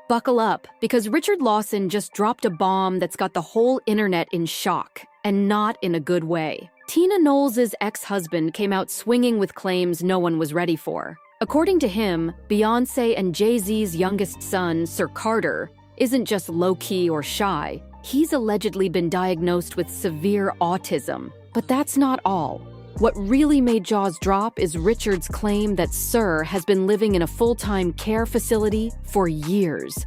Buckle up, because Richard Lawson just dropped a bomb that's got the whole internet in shock, and not in a good way. Tina Knowles' ex-husband came out swinging with claims no one was ready for. According to him, Beyonce and Jay-Z's youngest son, Sir Carter, isn't just low-key or shy. He's allegedly been diagnosed with severe autism. But that's not all. What really made jaws drop is Richard's claim that Sir has been living in a full-time care facility for years.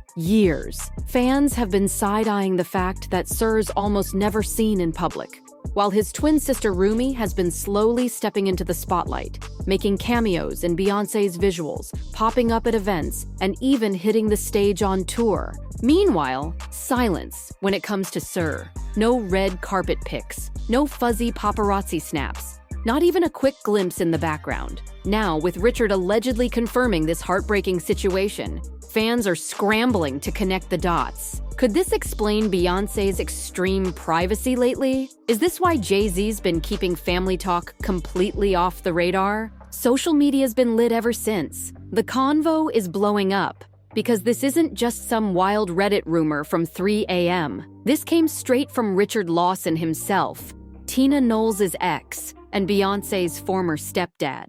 Fans have been side-eyeing the fact that Sir's almost never seen in public, while his twin sister Rumi has been slowly stepping into the spotlight, making cameos in Beyoncé's visuals, popping up at events, and even hitting the stage on tour. Meanwhile, silence when it comes to Sir. No red carpet pics, no fuzzy paparazzi snaps. Not even a quick glimpse in the background. Now, with Richard allegedly confirming this heartbreaking situation, fans are scrambling to connect the dots. Could this explain Beyoncé's extreme privacy lately? Is this why Jay-Z's been keeping family talk completely off the radar? Social media's been lit ever since. The convo is blowing up, because this isn't just some wild Reddit rumor from 3 a.m. This came straight from Richard Lawson himself, Tina Knowles' ex, and Beyoncé's former stepdad.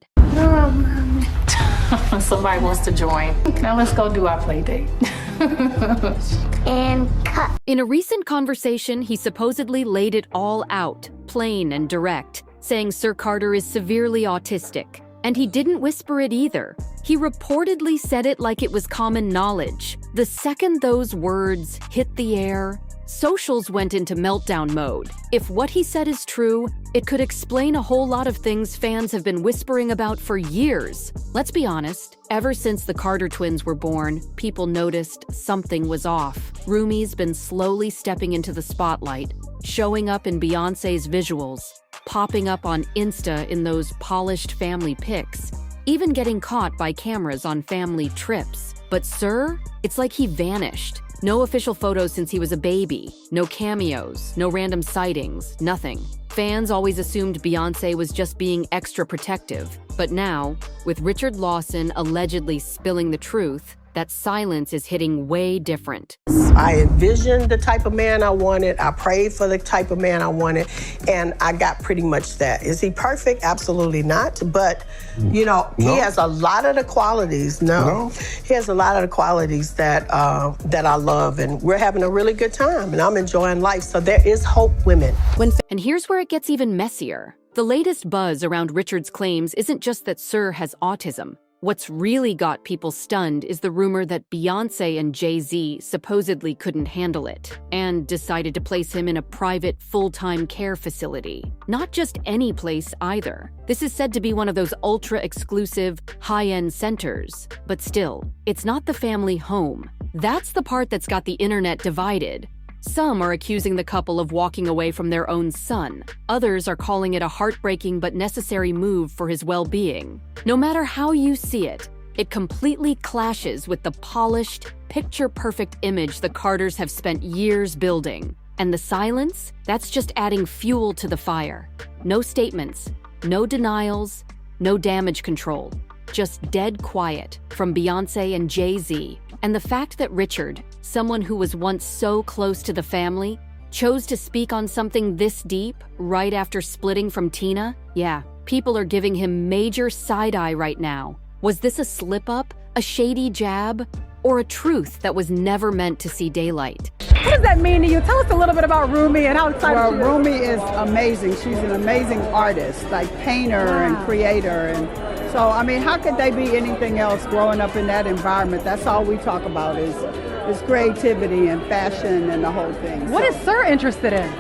Somebody wants to join. Now let's go do our play date. And cut. In a recent conversation, he supposedly laid it all out, plain and direct, saying Sir Carter is severely autistic. And he didn't whisper it either. He reportedly said it like it was common knowledge. The second those words hit the air, socials went into meltdown mode. If what he said is true, it could explain a whole lot of things fans have been whispering about for years. Let's be honest, ever since the Carter twins were born, people noticed something was off. Rumi's been slowly stepping into the spotlight, showing up in Beyoncé's visuals, popping up on Insta in those polished family pics, even getting caught by cameras on family trips. But Sir, it's like he vanished. No official photos since he was a baby, no cameos, no random sightings, nothing. Fans always assumed Beyoncé was just being extra protective. But now, with Richard Lawson allegedly spilling the truth, that silence is hitting way different. I envisioned the type of man I wanted. I prayed for the type of man I wanted, and I got pretty much that. Is he perfect? Absolutely not. But, you know, he has a lot of the qualities. He has a lot of the qualities that that I love, and we're having a really good time, and I'm enjoying life. So there is hope, women. And here's where it gets even messier. The latest buzz around Richard's claims isn't just that Sir has autism. What's really got people stunned is the rumor that Beyonce and Jay-Z supposedly couldn't handle it and decided to place him in a private, full-time care facility. Not just any place either. This is said to be one of those ultra-exclusive, high-end centers. But still, it's not the family home. That's the part that's got the internet divided. Some are accusing the couple of walking away from their own son. Others are calling it a heartbreaking but necessary move for his well-being. No matter how you see it, it completely clashes with the polished, picture-perfect image the Carters have spent years building. And the silence? That's just adding fuel to the fire. No statements, no denials, no damage control. Just dead quiet from Beyonce and Jay-Z. And the fact that Richard, someone who was once so close to the family, chose to speak on something this deep right after splitting from Tina? Yeah, people are giving him major side-eye right now. Was this a slip-up, a shady jab, or a truth that was never meant to see daylight? What does that mean to you? Tell us a little bit about Rumi and how excited Well, you are. Rumi is amazing. She's an amazing artist, like painter and creator. And so, I mean, how could they be anything else growing up in that environment? That's all we talk about is creativity and fashion and the whole thing. What is Sir interested in?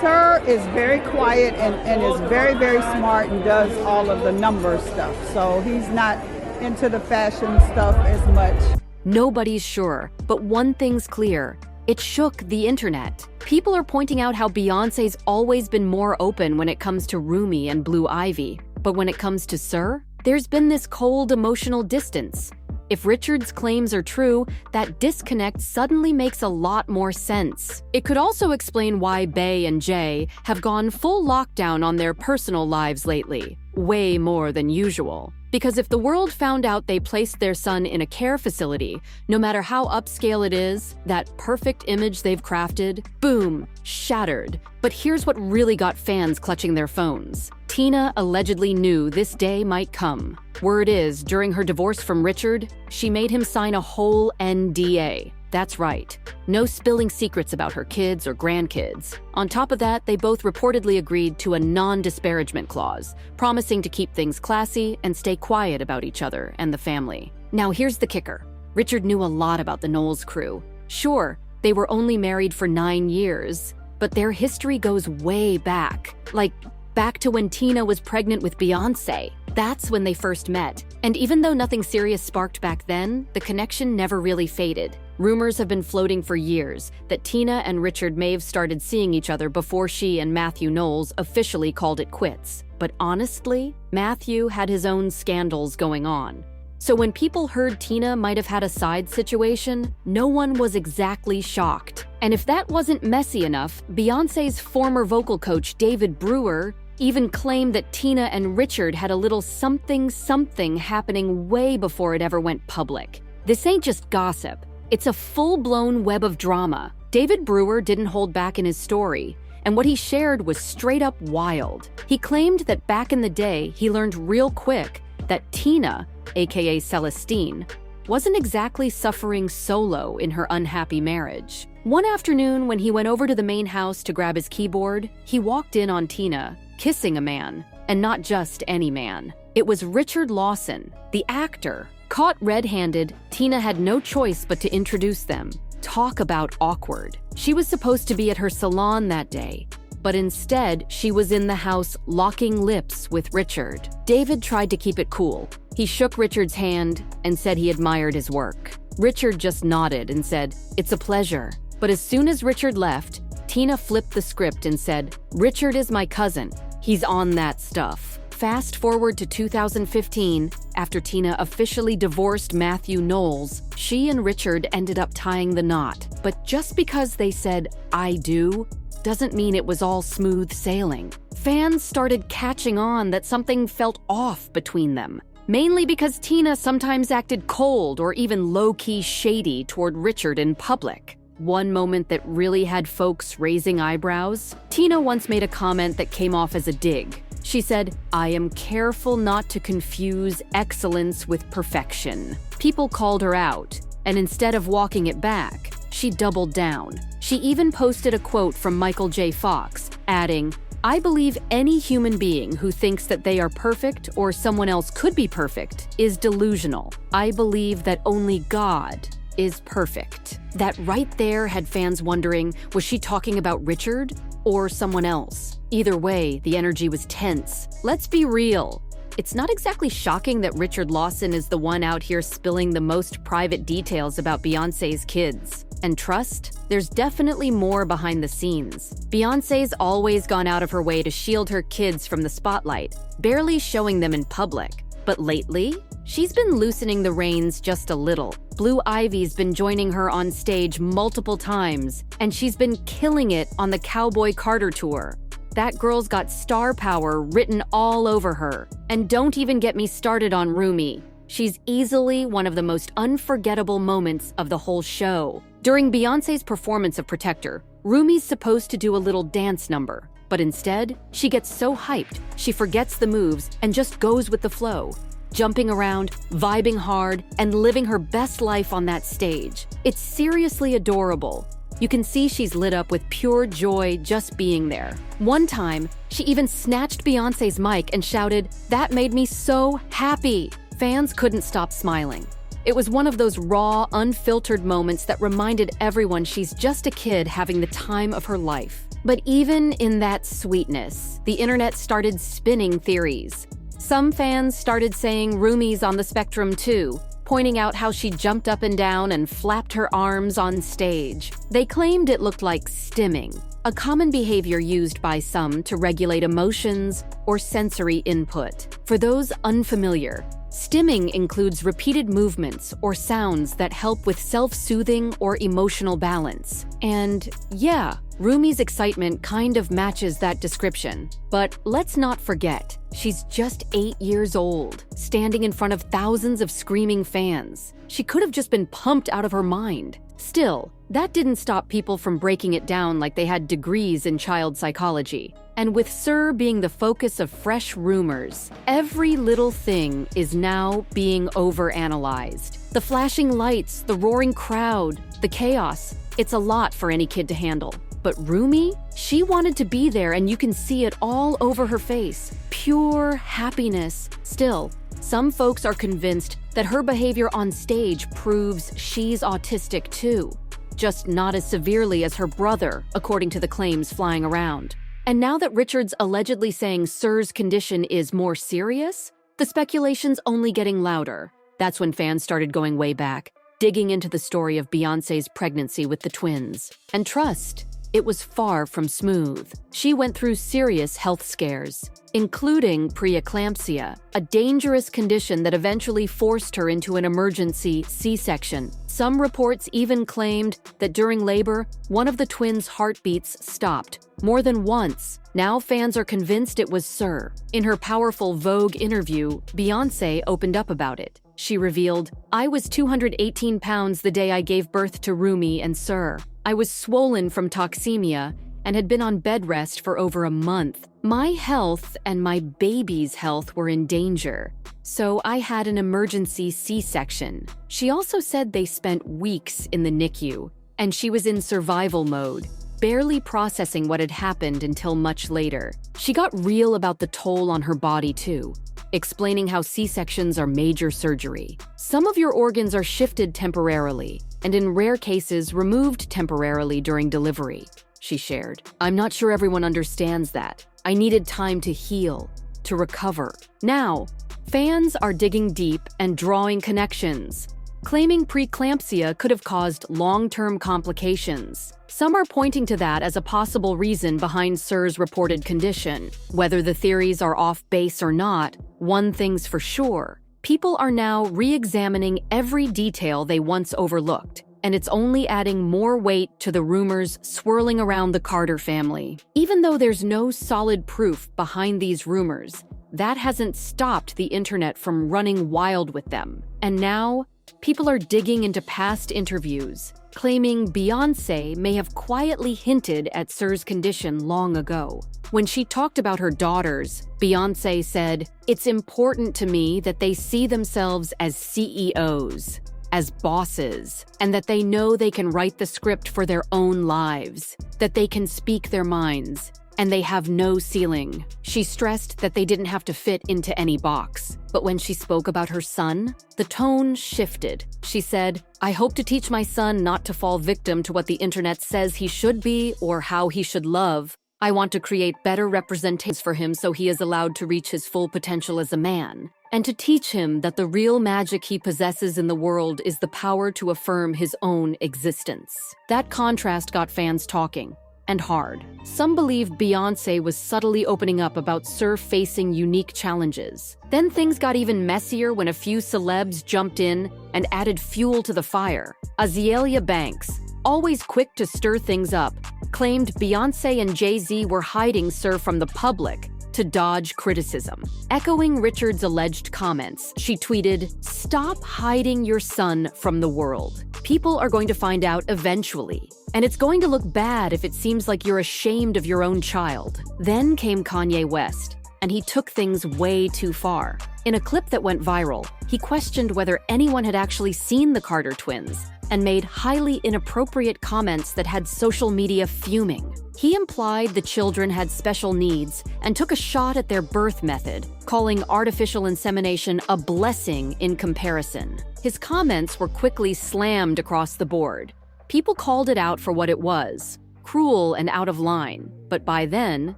Sir is very quiet and is very, very smart and does all of the number stuff. So he's not into the fashion stuff as much. Nobody's sure, but one thing's clear. It shook the internet. People are pointing out how Beyoncé's always been more open when it comes to Rumi and Blue Ivy. But when it comes to Sir, there's been this cold emotional distance. If Richard's claims are true, that disconnect suddenly makes a lot more sense. It could also explain why Bey and Jay have gone full lockdown on their personal lives lately, way more than usual. Because if the world found out they placed their son in a care facility, no matter how upscale it is, that perfect image they've crafted, boom, shattered. But here's what really got fans clutching their phones. Tina allegedly knew this day might come. Word is, during her divorce from Richard, she made him sign a whole NDA. That's right. No spilling secrets about her kids or grandkids. On top of that, they both reportedly agreed to a non-disparagement clause, promising to keep things classy and stay quiet about each other and the family. Now here's the kicker. Richard knew a lot about the Knowles crew. Sure, they were only married for 9 years, but their history goes way back. Like, back to when Tina was pregnant with Beyonce. That's when they first met. And even though nothing serious sparked back then, the connection never really faded. Rumors have been floating for years that Tina and Richard may have started seeing each other before she and Matthew Knowles officially called it quits. But honestly, Matthew had his own scandals going on. So when people heard Tina might have had a side situation, no one was exactly shocked. And if that wasn't messy enough, Beyoncé's former vocal coach David Brewer even claimed that Tina and Richard had a little something happening way before it ever went public. This ain't just gossip. It's a full-blown web of drama. David Brewer didn't hold back in his story, and what he shared was straight up wild. He claimed that back in the day, he learned real quick that Tina, aka Celestine, wasn't exactly suffering solo in her unhappy marriage. One afternoon, when he went over to the main house to grab his keyboard, he walked in on Tina, kissing a man, and not just any man. It was Richard Lawson, the actor. Caught red-handed, Tina had no choice but to introduce them. Talk about awkward. She was supposed to be at her salon that day, but instead, she was in the house locking lips with Richard. David tried to keep it cool. He shook Richard's hand and said he admired his work. Richard just nodded and said, "It's a pleasure." But as soon as Richard left, Tina flipped the script and said, "Richard is my cousin. He's on that stuff." Fast forward to 2015, after Tina officially divorced Matthew Knowles, she and Richard ended up tying the knot. But just because they said, "I do," doesn't mean it was all smooth sailing. Fans started catching on that something felt off between them, mainly because Tina sometimes acted cold or even low-key shady toward Richard in public. One moment that really had folks raising eyebrows, Tina once made a comment that came off as a dig. She said, "I am careful not to confuse excellence with perfection." People called her out, and instead of walking it back, she doubled down. She even posted a quote from Michael J. Fox, adding, "I believe any human being who thinks that they are perfect or someone else could be perfect is delusional. I believe that only God is perfect." That right there had fans wondering, was she talking about Richard or someone else? Either way, the energy was tense. Let's be real. It's not exactly shocking that Richard Lawson is the one out here spilling the most private details about Beyoncé's kids. And trust, there's definitely more behind the scenes. Beyoncé's always gone out of her way to shield her kids from the spotlight, barely showing them in public. But lately, she's been loosening the reins just a little. Blue Ivy's been joining her on stage multiple times, and she's been killing it on the Cowboy Carter tour. That girl's got star power written all over her. And don't even get me started on Rumi. She's easily one of the most unforgettable moments of the whole show. During Beyoncé's performance of Protector, Rumi's supposed to do a little dance number, but instead, she gets so hyped, she forgets the moves and just goes with the flow, jumping around, vibing hard, and living her best life on that stage. It's seriously adorable. You can see she's lit up with pure joy just being there. One time, she even snatched Beyoncé's mic and shouted, "That made me so happy!" Fans couldn't stop smiling. It was one of those raw, unfiltered moments that reminded everyone she's just a kid having the time of her life. But even in that sweetness, the internet started spinning theories. Some fans started saying Rumi's on the spectrum too, pointing out how she jumped up and down and flapped her arms on stage. They claimed it looked like stimming, a common behavior used by some to regulate emotions or sensory input. For those unfamiliar, stimming includes repeated movements or sounds that help with self-soothing or emotional balance. And yeah, Rumi's excitement kind of matches that description. But let's not forget, She's just 8 years old, standing in front of thousands of screaming fans. She could have just been pumped out of her mind. Still, that didn't stop people from breaking it down like they had degrees in child psychology. And with Sir being the focus of fresh rumors, every little thing is now being overanalyzed. The flashing lights, the roaring crowd, the chaos. It's a lot for any kid to handle. But Rumi, she wanted to be there, and you can see it all over her face. Pure happiness. Still, some folks are convinced that her behavior on stage proves she's autistic too, just not as severely as her brother, according to the claims flying around. And now that Richard's allegedly saying Sir's condition is more serious, the speculation's only getting louder. That's when fans started going way back, digging into the story of Beyoncé's pregnancy with the twins. And trust, it was far from smooth. She went through serious health scares, including preeclampsia, a dangerous condition that eventually forced her into an emergency C-section. Some reports even claimed that during labor, one of the twins' heartbeats stopped more than once. Now fans are convinced it was Sir. In her powerful Vogue interview, Beyoncé opened up about it. She revealed, "I was 218 pounds the day I gave birth to Rumi and Sir. I was swollen from toxemia and had been on bed rest for over a month. My health and my baby's health were in danger, so I had an emergency C-section." She also said they spent weeks in the NICU, and she was in survival mode, barely processing what had happened until much later. She got real about the toll on her body too, explaining how C-sections are major surgery. Some of your organs are shifted temporarily, and in rare cases removed temporarily during delivery, she shared. "I'm not sure everyone understands that. I needed time to heal, to recover." Now, fans are digging deep and drawing connections, claiming preeclampsia could have caused long-term complications. Some are pointing to that as a possible reason behind Sir's reported condition. Whether the theories are off base or not, one thing's for sure. People are now re-examining every detail they once overlooked, and it's only adding more weight to the rumors swirling around the Carter family. Even though there's no solid proof behind these rumors, that hasn't stopped the internet from running wild with them. And now, people are digging into past interviews, claiming Beyoncé may have quietly hinted at Sir's condition long ago. When she talked about her daughters, Beyoncé said, "It's important to me that they see themselves as CEOs, as bosses, and that they know they can write the script for their own lives, that they can speak their minds, and they have no ceiling." She stressed that they didn't have to fit into any box. But when she spoke about her son, the tone shifted. She said, "I hope to teach my son not to fall victim to what the internet says he should be or how he should love. I want to create better representations for him so he is allowed to reach his full potential as a man, and to teach him that the real magic he possesses in the world is the power to affirm his own existence." That contrast got fans talking, and hard. Some believe Beyoncé was subtly opening up about Sir facing unique challenges. Then things got even messier when a few celebs jumped in and added fuel to the fire. Azealia Banks, always quick to stir things up, claimed Beyoncé and Jay-Z were hiding Sir from the public to dodge criticism. Echoing Richard's alleged comments, she tweeted, "Stop hiding your son from the world. People are going to find out eventually, and it's going to look bad if it seems like you're ashamed of your own child." Then came Kanye West, and he took things way too far. In a clip that went viral, he questioned whether anyone had actually seen the Carter twins and made highly inappropriate comments that had social media fuming. He implied the children had special needs and took a shot at their birth method, calling artificial insemination a blessing in comparison. His comments were quickly slammed across the board. People called it out for what it was, cruel and out of line, but by then,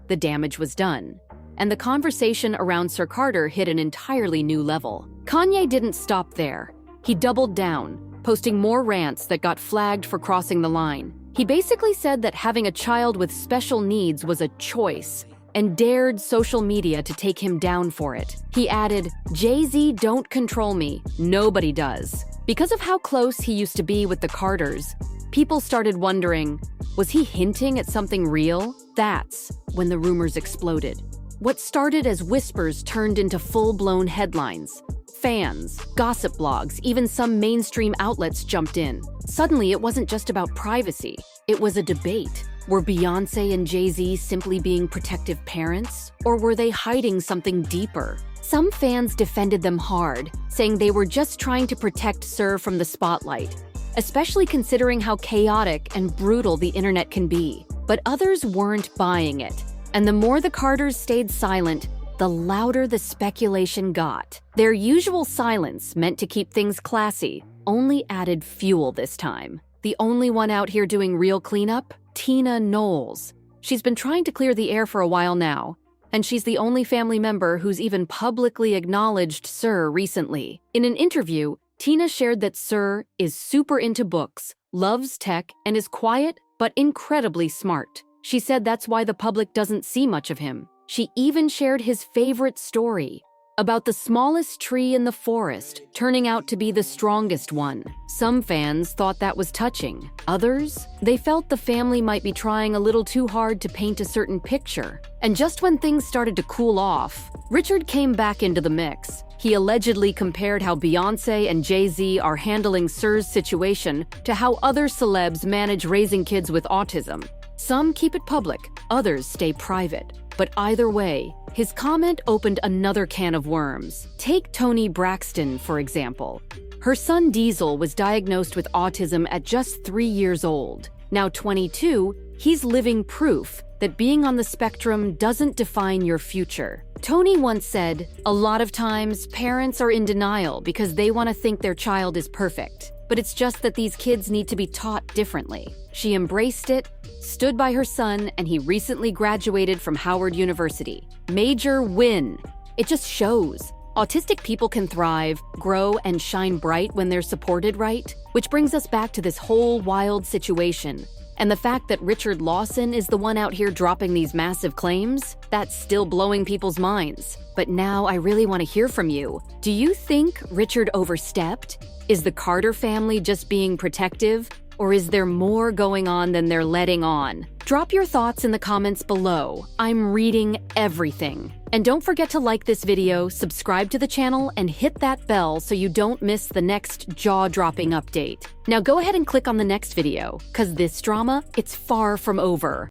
the damage was done. And the conversation around Sir Carter hit an entirely new level. Kanye didn't stop there. He doubled down, posting more rants that got flagged for crossing the line. He basically said that having a child with special needs was a choice and dared social media to take him down for it. He added, "Jay-Z don't control me, nobody does." Because of how close he used to be with the Carters, people started wondering, was he hinting at something real? That's when the rumors exploded. What started as whispers turned into full-blown headlines. Fans, gossip blogs, even some mainstream outlets jumped in. Suddenly, it wasn't just about privacy. It was a debate. Were Beyonce and Jay-Z simply being protective parents, or were they hiding something deeper? Some fans defended them hard, saying they were just trying to protect Sir from the spotlight, especially considering how chaotic and brutal the internet can be. But others weren't buying it, and the more the Carters stayed silent, the louder the speculation got. Their usual silence, meant to keep things classy, only added fuel this time. The only one out here doing real cleanup? Tina Knowles. She's been trying to clear the air for a while now, and she's the only family member who's even publicly acknowledged Sir recently. In an interview, Tina shared that Sir is super into books, loves tech, and is quiet but incredibly smart. She said that's why the public doesn't see much of him. She even shared his favorite story about the smallest tree in the forest turning out to be the strongest one. Some fans thought that was touching. Others, they felt the family might be trying a little too hard to paint a certain picture. And just when things started to cool off, Richard came back into the mix. He allegedly compared how Beyonce and Jay-Z are handling Sir's situation to how other celebs manage raising kids with autism. Some keep it public, others stay private. But either way, his comment opened another can of worms. Take Toni Braxton, for example. Her son Diesel was diagnosed with autism at just 3 years old. Now 22, he's living proof that being on the spectrum doesn't define your future. Toni once said, "A lot of times, parents are in denial because they want to think their child is perfect. But it's just that these kids need to be taught differently." She embraced it, stood by her son, and he recently graduated from Howard University. Major win. It just shows. Autistic people can thrive, grow, and shine bright when they're supported right, which brings us back to this whole wild situation. And the fact that Richard Lawson is the one out here dropping these massive claims, that's still blowing people's minds. But now I really want to hear from you. Do you think Richard overstepped? Is the Carter family just being protective? Or is there more going on than they're letting on? Drop your thoughts in the comments below. I'm reading everything. And don't forget to like this video, subscribe to the channel, and hit that bell so you don't miss the next jaw-dropping update. Now go ahead and click on the next video, because this drama, it's far from over.